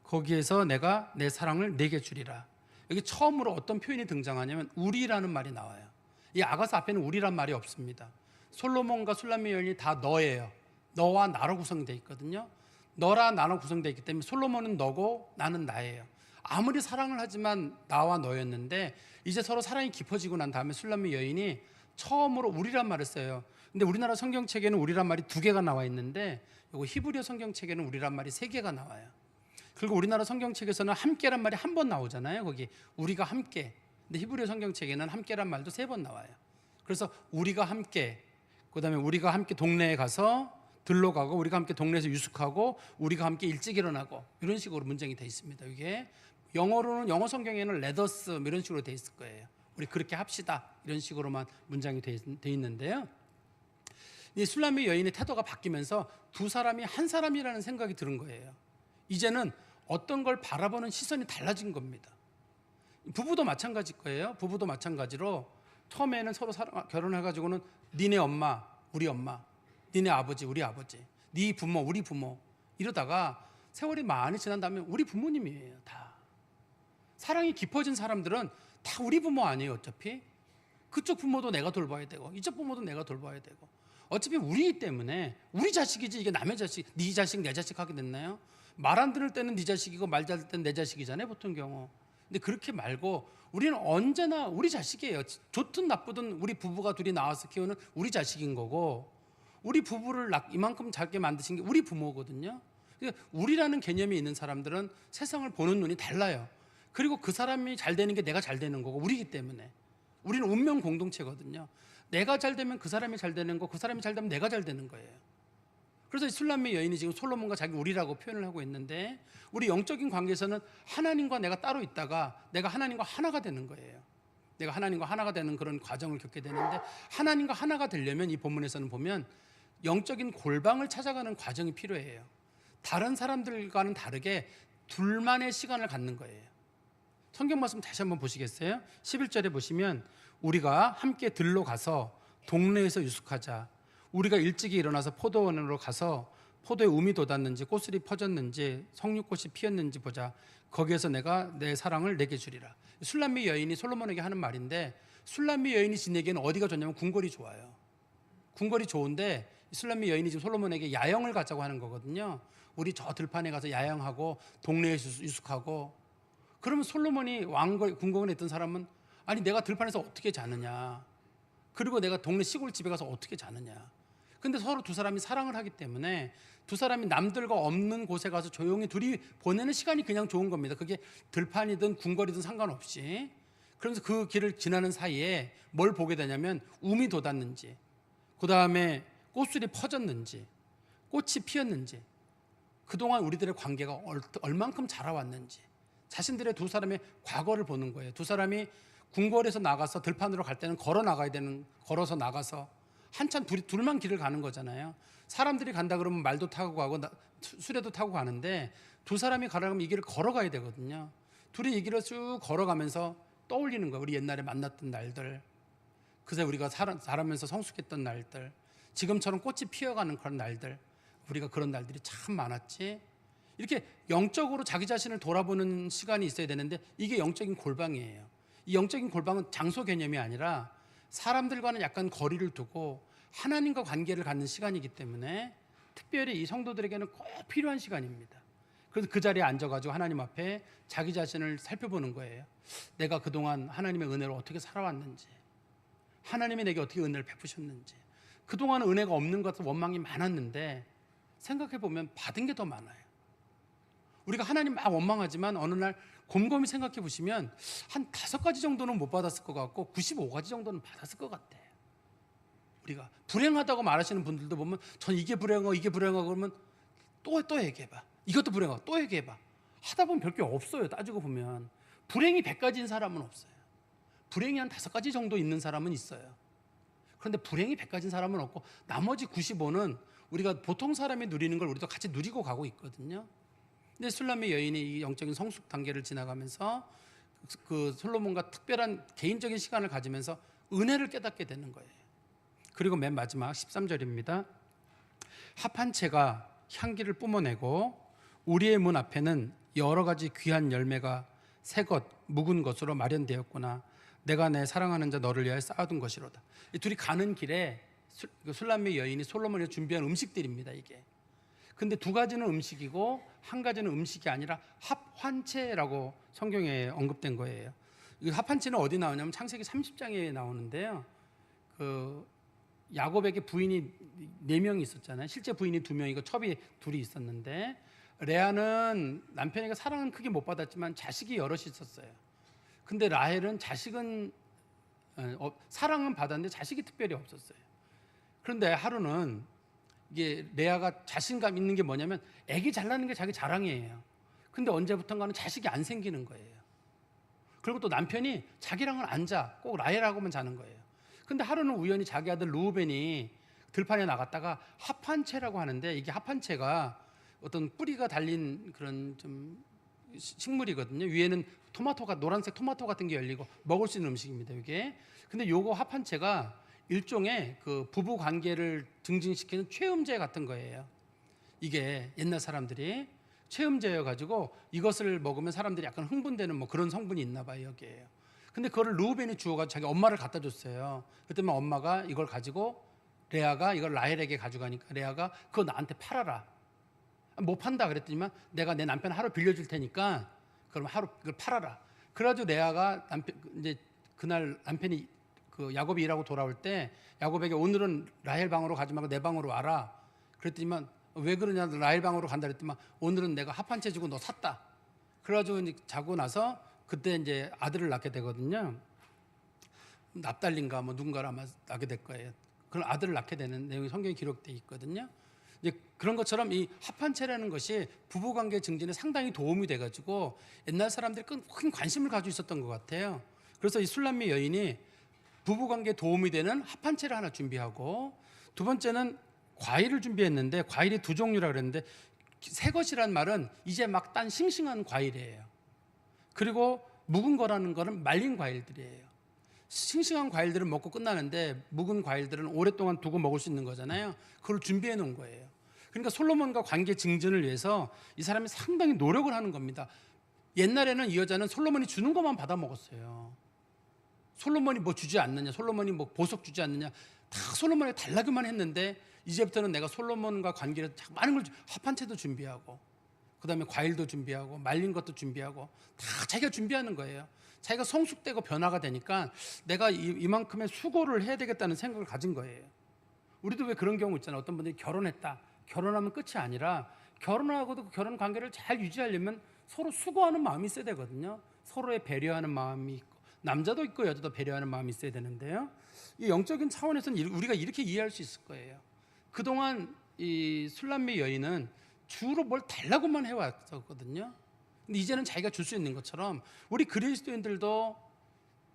거기에서 내가 내 사랑을 내게 주리라. 여기 처음으로 어떤 표현이 등장하냐면 우리라는 말이 나와요. 이 아가서 앞에는 우리란 말이 없습니다. 솔로몬과 술람미 여인이 다 너예요. 너와 나로 구성되어 있거든요. 너라 나로 구성되어 있기 때문에 솔로몬은 너고 나는 나예요. 아무리 사랑을 하지만 나와 너였는데 이제 서로 사랑이 깊어지고 난 다음에 술람미 여인이 처음으로 우리란 말을 써요. 근데 우리나라 성경책에는 우리란 말이 2개가 나와 있는데 이거 히브리어 성경책에는 우리란 말이 3개가 나와요. 그리고 우리나라 성경책에서는 함께란 말이 1번 나오잖아요. 거기 우리가 함께. 근데 히브리어 성경책에는 함께란 말도 3번 나와요. 그래서 우리가 함께, 그다음에 우리가 함께 동네에 가서 들러가고, 우리가 함께 동네에서 유숙하고, 우리가 함께 일찍 일어나고, 이런 식으로 문장이 돼 있습니다. 이게 영어로는, 영어 성경에는 let us 이런 식으로 돼 있을 거예요. 우리 그렇게 합시다 이런 식으로만 문장이 돼 있는데요. 이 술람미 여인의 태도가 바뀌면서 두 사람이 한 사람이라는 생각이 드는 거예요. 이제는 어떤 걸 바라보는 시선이 달라진 겁니다. 부부도 마찬가지일 거예요. 부부도 마찬가지로 처음에는 서로 결혼해가지고는 니네 엄마, 우리 엄마, 니네 아버지, 우리 아버지, 네 부모, 우리 부모 이러다가 세월이 많이 지난 다음에 우리 부모님이에요. 다. 사랑이 깊어진 사람들은 다 우리 부모 아니에요. 어차피 그쪽 부모도 내가 돌봐야 되고 이쪽 부모도 내가 돌봐야 되고 어차피 우리이기 때문에 우리 자식이지 이게 남의 자식, 네 자식 내 자식 하게 됐나요? 말 안 들을 때는 네 자식이고 말 잘 들을 때는 내 자식이잖아요. 보통 경우. 근데 그렇게 말고 우리는 언제나 우리 자식이에요. 좋든 나쁘든 우리 부부가 둘이 나와서 키우는 우리 자식인 거고, 우리 부부를 이만큼 작게 만드신 게 우리 부모거든요. 그러니까 우리라는 개념이 있는 사람들은 세상을 보는 눈이 달라요. 그리고 그 사람이 잘 되는 게 내가 잘 되는 거고 우리이기 때문에 우리는 운명 공동체거든요. 내가 잘 되면 그 사람이 잘 되는 거, 그 사람이 잘 되면 내가 잘 되는 거예요. 그래서 술람미 여인이 지금 솔로몬과 자기 우리라고 표현을 하고 있는데, 우리 영적인 관계에서는 하나님과 내가 따로 있다가 내가 하나님과 하나가 되는 거예요. 내가 하나님과 하나가 되는 그런 과정을 겪게 되는데, 하나님과 하나가 되려면 이 본문에서는 보면 영적인 골방을 찾아가는 과정이 필요해요. 다른 사람들과는 다르게 둘만의 시간을 갖는 거예요. 성경 말씀 다시 한번 보시겠어요? 11절에 보시면 우리가 함께 들러 가서 동네에서 유숙하자. 우리가 일찍이 일어나서 포도원으로 가서 포도에 움이 돋았는지 꽃술이 퍼졌는지 석류꽃이 피었는지 보자. 거기에서 내가 내 사랑을 내게 주리라. 술람미 여인이 솔로몬에게 하는 말인데, 술람미 여인이 지내기에는 어디가 좋냐면 궁궐이 좋아요. 궁궐이 좋은데 술람미 여인이 지금 솔로몬에게 야영을 가자고 하는 거거든요. 우리 저 들판에 가서 야영하고 동네에서 유숙하고. 그러면 솔로몬이 궁궐에 있던 사람은 아니 내가 들판에서 어떻게 자느냐, 그리고 내가 동네 시골집에 가서 어떻게 자느냐. 근데 서로 두 사람이 사랑을 하기 때문에 두 사람이 남들과 없는 곳에 가서 조용히 둘이 보내는 시간이 그냥 좋은 겁니다. 그게 들판이든 궁궐이든 상관없이. 그러면서 그 길을 지나는 사이에 뭘 보게 되냐면 움이 돋았는지, 그 다음에 꽃술이 퍼졌는지, 꽃이 피었는지, 그동안 우리들의 관계가 얼만큼 자라왔는지, 자신들의 두 사람의 과거를 보는 거예요. 두 사람이 궁궐에서 나가서 들판으로 갈 때는 걸어서 나가서 한참 둘만 길을 가는 거잖아요. 사람들이 간다 그러면 말도 타고 가고 수레도 타고 가는데 두 사람이 가려면 이 길을 걸어가야 되거든요. 둘이 이 길을 쭉 걸어가면서 떠올리는 거예요. 우리 옛날에 만났던 날들, 그새 우리가 자라면서 성숙했던 날들, 지금처럼 꽃이 피어가는 그런 날들, 우리가 그런 날들이 참 많았지. 이렇게 영적으로 자기 자신을 돌아보는 시간이 있어야 되는데 이게 영적인 골방이에요. 이 영적인 골방은 장소 개념이 아니라 사람들과는 약간 거리를 두고 하나님과 관계를 갖는 시간이기 때문에 특별히 이 성도들에게는 꼭 필요한 시간입니다. 그래서 그 자리에 앉아가지고 하나님 앞에 자기 자신을 살펴보는 거예요. 내가 그동안 하나님의 은혜로 어떻게 살아왔는지, 하나님이 내게 어떻게 은혜를 베푸셨는지, 그동안 은혜가 없는 것 같아서 원망이 많았는데 생각해보면 받은 게 더 많아요. 우리가 하나님 막 원망하지만 어느 날 곰곰이 생각해 보시면 한 5가지 정도는 못 받았을 것 같고 95가지 정도는 받았을 것 같아요. 우리가 불행하다고 말하시는 분들도 보면 전 이게 불행하고 이게 불행하고 그러면 또 얘기해봐. 이것도 불행하고 또 얘기해봐. 하다 보면 별게 없어요. 따지고 보면 불행이 100가지인 사람은 없어요. 불행이 한 5가지 정도 있는 사람은 있어요. 그런데 불행이 100가지인 사람은 없고 나머지 95는 우리가 보통 사람이 누리는 걸 우리도 같이 누리고 가고 있거든요. 근데 술람의 여인이 이 영적인 성숙 단계를 지나가면서 그 솔로몬과 특별한 개인적인 시간을 가지면서 은혜를 깨닫게 되는 거예요. 그리고 맨 마지막 13절입니다. 합 한 채가 향기를 뿜어내고 우리의 문 앞에는 여러 가지 귀한 열매가 새것 묵은 것으로 마련되었구나. 내가 내 사랑하는 자 너를 위하여 쌓아둔 것이로다. 이 둘이 가는 길에 술람의 여인이 솔로몬이 준비한 음식들입니다. 이게. 근데 2가지는 음식이고 1가지는 음식이 아니라 합환채라고 성경에 언급된 거예요. 이 합환채는 어디 나오냐면 창세기 30장에 나오는데요. 그 야곱에게 부인이 4명이 있었잖아요. 실제 부인이 2명이고 첩이 2이 있었는데 레아는 남편에게 사랑은 크게 못 받았지만 자식이 여럿이 있었어요. 근데 라헬은 자식은 사랑은 받았는데 자식이 특별히 없었어요. 그런데 하루는 이게 레아가 자신감 있는 게 뭐냐면 아기 잘 낳는 게 자기 자랑이에요. 근데 언제부턴가는 자식이 안 생기는 거예요. 그리고 또 남편이 자기랑은 안 자. 꼭 라헬하고만 자는 거예요. 근데 하루는 우연히 자기 아들 루우벤이 들판에 나갔다가 합한채라고 하는데 이게 합한채가 어떤 뿌리가 달린 그런 좀 식물이거든요. 위에는 토마토가 노란색 토마토 같은 게 열리고 먹을 수 있는 음식입니다. 이게. 근데 요거 합한채가 일종의 그 부부 관계를 증진시키는 최음제 같은 거예요. 이게 옛날 사람들이 최음제여 가지고 이것을 먹으면 사람들이 약간 흥분되는 뭐 그런 성분이 있나 봐요. 여기에요. 근데 그거를 루벤이 주워가지고 자기 엄마를 갖다 줬어요. 그랬더니 엄마가 이걸 가지고 레아가 이걸 라헬에게 가져가니까 레아가 그거 나한테 팔아라. 못 판다 그랬더니만 내가 내 남편 하루 빌려줄 테니까 그럼 하루 그걸 팔아라. 그래가지고 레아가 남편 이제 그날 남편이 그 야곱이 일하고 돌아올 때 야곱에게 오늘은 라헬 방으로 가지 말고 내 방으로 와라. 그랬더니만 왜 그러냐 라헬 방으로 간다 그랬더니만 오늘은 내가 합한채 주고 너 샀다. 그래가지고 이제 자고 나서 그때 이제 아들을 낳게 되거든요. 납달린가 뭐 누군가를 아마 낳게 될 거예요. 그런 아들을 낳게 되는 내용이 성경에 기록되어 있거든요. 이제 그런 것처럼 이 합한채라는 것이 부부관계 증진에 상당히 도움이 돼가지고 옛날 사람들이 큰 관심을 가지고 있었던 것 같아요. 그래서 이 술람미 여인이 부부관계에 도움이 되는 합한채를 하나 준비하고 두 번째는 과일을 준비했는데 과일이 2종류라 그랬는데 새것이란 말은 이제 막 딴 싱싱한 과일이에요. 그리고 묵은 거라는 거는 말린 과일들이에요. 싱싱한 과일들은 먹고 끝나는데 묵은 과일들은 오랫동안 두고 먹을 수 있는 거잖아요. 그걸 준비해 놓은 거예요. 그러니까 솔로몬과 관계 증진을 위해서 이 사람이 상당히 노력을 하는 겁니다. 옛날에는 이 여자는 솔로몬이 주는 것만 받아 먹었어요. 솔로몬이 뭐 주지 않느냐, 솔로몬이 뭐 보석 주지 않느냐, 다 솔로몬에 달라고만 했는데 이제부터는 내가 솔로몬과 관계를 많은 걸 합한채도 준비하고 그다음에 과일도 준비하고 말린 것도 준비하고 다 자기가 준비하는 거예요. 자기가 성숙되고 변화가 되니까 내가 이만큼의 수고를 해야 되겠다는 생각을 가진 거예요. 우리도 왜 그런 경우 있잖아요. 어떤 분들이 결혼했다. 결혼하면 끝이 아니라 결혼하고도 그 결혼 관계를 잘 유지하려면 서로 수고하는 마음이 있어야 되거든요. 서로의 배려하는 마음이 있고 남자도 있고 여자도 배려하는 마음이 있어야 되는데요. 이 영적인 차원에서는 우리가 이렇게 이해할 수 있을 거예요. 그동안 이 술람미 여인은 주로 뭘 달라고만 해왔었거든요. 근데 이제는 자기가 줄 수 있는 것처럼 우리 그리스도인들도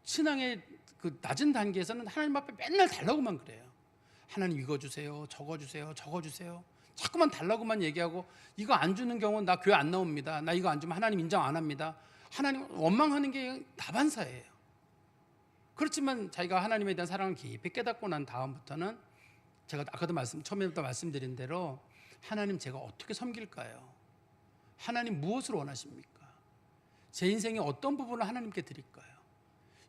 신앙의 그 낮은 단계에서는 하나님 앞에 맨날 달라고만 그래요. 하나님 이거 주세요, 저거 주세요, 저거 주세요. 자꾸만 달라고만 얘기하고 이거 안 주는 경우는 나 교회 안 나옵니다. 나 이거 안 주면 하나님 인정 안 합니다. 하나님 원망하는 게 다반사예요. 그렇지만 자기가 하나님에 대한 사랑을 깊이 깨닫고 난 다음부터는 제가 아까도 처음에부터 말씀드린 대로 하나님 제가 어떻게 섬길까요? 하나님 무엇을 원하십니까? 제 인생의 어떤 부분을 하나님께 드릴까요?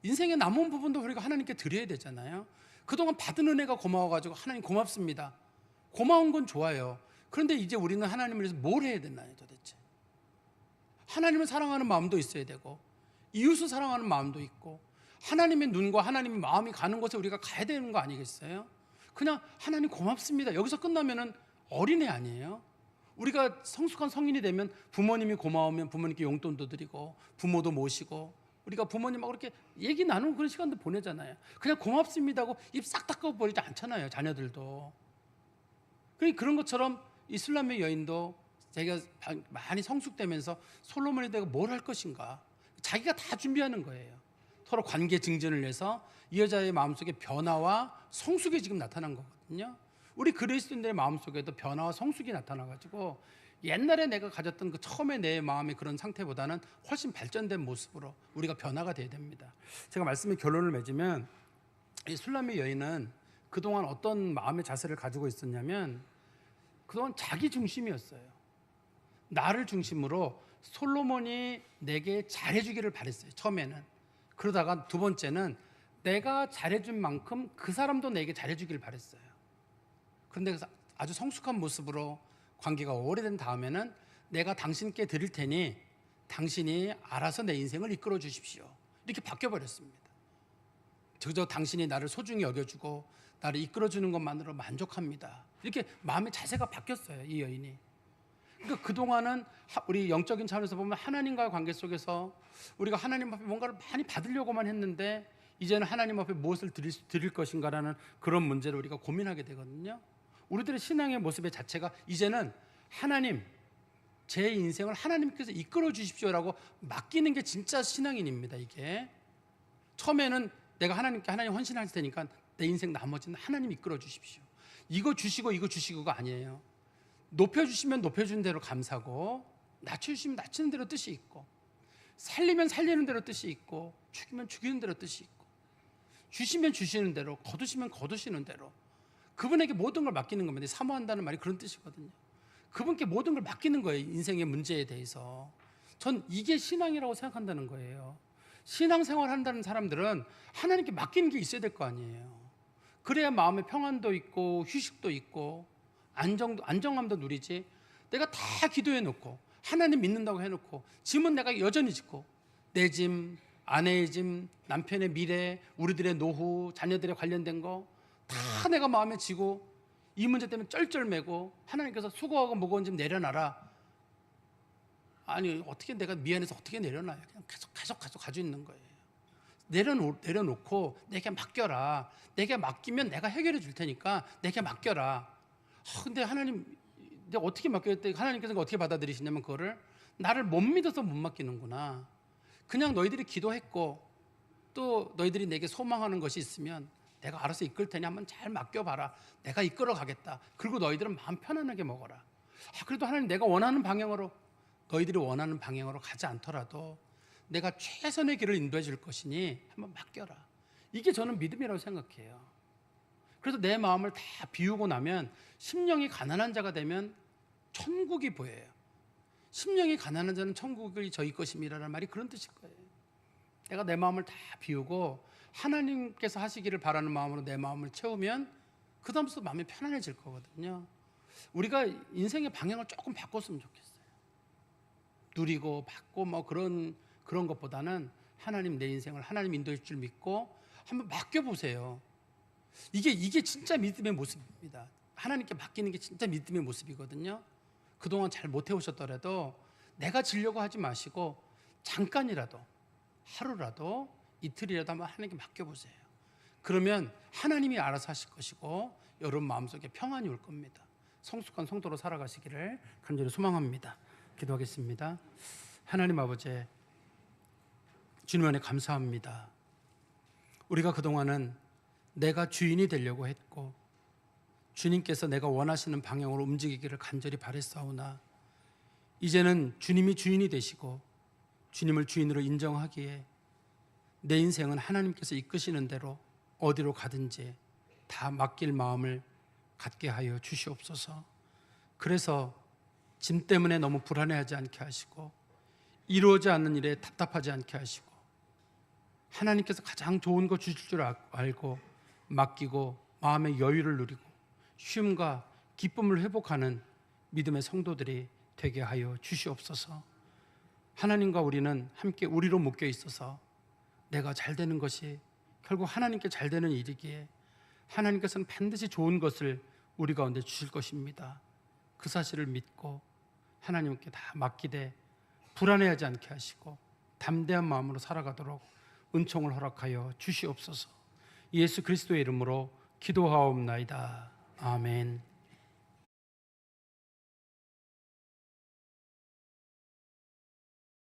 인생의 남은 부분도 우리가 하나님께 드려야 되잖아요. 그동안 받은 은혜가 고마워가지고 하나님 고맙습니다. 고마운 건 좋아요. 그런데 이제 우리는 하나님을 위해서 뭘 해야 되나요 도대체? 하나님을 사랑하는 마음도 있어야 되고 이웃을 사랑하는 마음도 있고 하나님의 눈과 하나님의 마음이 가는 곳에 우리가 가야 되는 거 아니겠어요? 그냥 하나님 고맙습니다. 여기서 끝나면은 어린애 아니에요? 우리가 성숙한 성인이 되면 부모님이 고마우면 부모님께 용돈도 드리고 부모도 모시고 우리가 부모님하고 이렇게 얘기 나누고 그런 시간도 보내잖아요. 그냥 고맙습니다 하고 입 싹 닦아버리지 않잖아요. 자녀들도. 그런 것처럼 이슬람의 여인도 자기가 많이 성숙되면서 솔로몬이 되고 뭘 할 것인가 자기가 다 준비하는 거예요. 서로 관계 증진을 해서 이 여자의 마음속에 변화와 성숙이 지금 나타난 거거든요. 우리 그리스도인들의 마음속에도 변화와 성숙이 나타나가지고 옛날에 내가 가졌던 그 처음에 내 마음의 그런 상태보다는 훨씬 발전된 모습으로 우리가 변화가 돼야 됩니다. 제가 말씀의 결론을 맺으면 이 술람의 여인은 그동안 어떤 마음의 자세를 가지고 있었냐면 그동안 자기 중심이었어요. 나를 중심으로 솔로몬이 내게 잘해주기를 바랬어요. 처음에는. 그러다가 두 번째는 내가 잘해준 만큼 그 사람도 내게 잘해주기를 바랬어요. 그런데 아주 성숙한 모습으로 관계가 오래된 다음에는 내가 당신께 드릴 테니 당신이 알아서 내 인생을 이끌어 주십시오. 이렇게 바뀌어버렸습니다. 그저 당신이 나를 소중히 여겨주고 나를 이끌어주는 것만으로 만족합니다. 이렇게 마음의 자세가 바뀌었어요. 이 여인이. 그러니까 그동안은 우리 영적인 차원에서 보면 하나님과의 관계 속에서 우리가 하나님 앞에 뭔가를 많이 받으려고만 했는데 이제는 하나님 앞에 무엇을 드릴 것인가라는 그런 문제를 우리가 고민하게 되거든요. 우리들의 신앙의 모습의 자체가 이제는 하나님, 제 인생을 하나님께서 이끌어 주십시오라고 맡기는 게 진짜 신앙인입니다. 이게 처음에는 내가 하나님께 하나님 헌신할 테니까 내 인생 나머지는 하나님 이끌어 주십시오. 이거 주시고가 아니에요. 높여주시면 높여주는 대로 감사고 낮춰주시면 낮추는 대로 뜻이 있고 살리면 살리는 대로 뜻이 있고 죽이면 죽이는 대로 뜻이 있고 주시면 주시는 대로 거두시면 거두시는 대로 그분에게 모든 걸 맡기는 겁니다. 사모한다는 말이 그런 뜻이거든요. 그분께 모든 걸 맡기는 거예요. 인생의 문제에 대해서. 전 이게 신앙이라고 생각한다는 거예요. 신앙생활 한다는 사람들은 하나님께 맡기는 게 있어야 될 거 아니에요. 그래야 마음의 평안도 있고 휴식도 있고 안정감도 누리지. 내가 다 기도해 놓고 하나님 믿는다고 해놓고 짐은 내가 여전히 짓고 내 짐, 아내의 짐, 남편의 미래, 우리들의 노후, 자녀들의 관련된 거 다 내가 마음에 지고 이 문제 때문에 쩔쩔매고 하나님께서 수고하고 무거운 짐 내려놔라. 아니 어떻게 내가 미안해서 어떻게 내려놔요. 그냥 계속 가지고 있는 거예요. 내려놓고 내게 맡겨라. 내게 맡기면 내가 해결해 줄 테니까 내게 맡겨라. 근데 하나님 내가 어떻게 맡겼대? 하나님께서 어떻게 받아들이시냐면 그거를 나를 못 믿어서 못 맡기는구나. 그냥 너희들이 기도했고 또 너희들이 내게 소망하는 것이 있으면 내가 알아서 이끌 테니 한번 잘 맡겨봐라. 내가 이끌어 가겠다. 그리고 너희들은 마음 편안하게 먹어라. 그래도 하나님 내가 원하는 방향으로 너희들이 원하는 방향으로 가지 않더라도 내가 최선의 길을 인도해 줄 것이니 한번 맡겨라. 이게 저는 믿음이라고 생각해요. 그래서 내 마음을 다 비우고 나면 심령이 가난한 자가 되면 천국이 보여요. 심령이 가난한 자는 천국이 저희 것임이라는 말이 그런 뜻일 거예요. 내가 내 마음을 다 비우고 하나님께서 하시기를 바라는 마음으로 내 마음을 채우면 그 다음부터 마음이 편안해질 거거든요. 우리가 인생의 방향을 조금 바꿨으면 좋겠어요. 누리고 받고 뭐 그런 것보다는 하나님 내 인생을 하나님 인도할 줄 믿고 한번 맡겨보세요. 이게 진짜 믿음의 모습입니다. 하나님께 맡기는 게 진짜 믿음의 모습이거든요. 그동안 잘 못 해오셨더라도 내가 지려고 하지 마시고 잠깐이라도 하루라도 이틀이라도 한번 하나님께 맡겨보세요. 그러면 하나님이 알아서 하실 것이고 여러분 마음속에 평안이 올 겁니다. 성숙한 성도로 살아가시기를 간절히 소망합니다. 기도하겠습니다. 하나님 아버지, 주님 안에 감사합니다. 우리가 그동안은 내가 주인이 되려고 했고 주님께서 내가 원하시는 방향으로 움직이기를 간절히 바랬사오나 이제는 주님이 주인이 되시고 주님을 주인으로 인정하기에 내 인생은 하나님께서 이끄시는 대로 어디로 가든지 다 맡길 마음을 갖게 하여 주시옵소서. 그래서 짐 때문에 너무 불안해하지 않게 하시고 이루어지지 않는 일에 답답하지 않게 하시고 하나님께서 가장 좋은 거 주실 줄 알고 맡기고 마음의 여유를 누리고 쉼과 기쁨을 회복하는 믿음의 성도들이 되게 하여 주시옵소서. 하나님과 우리는 함께 우리로 묶여 있어서 내가 잘 되는 것이 결국 하나님께 잘 되는 일이기에 하나님께서는 반드시 좋은 것을 우리 가운데 주실 것입니다. 그 사실을 믿고 하나님께 다 맡기되 불안해하지 않게 하시고 담대한 마음으로 살아가도록 은총을 허락하여 주시옵소서. 예수 그리스도의 이름으로 기도하옵나이다. 아멘.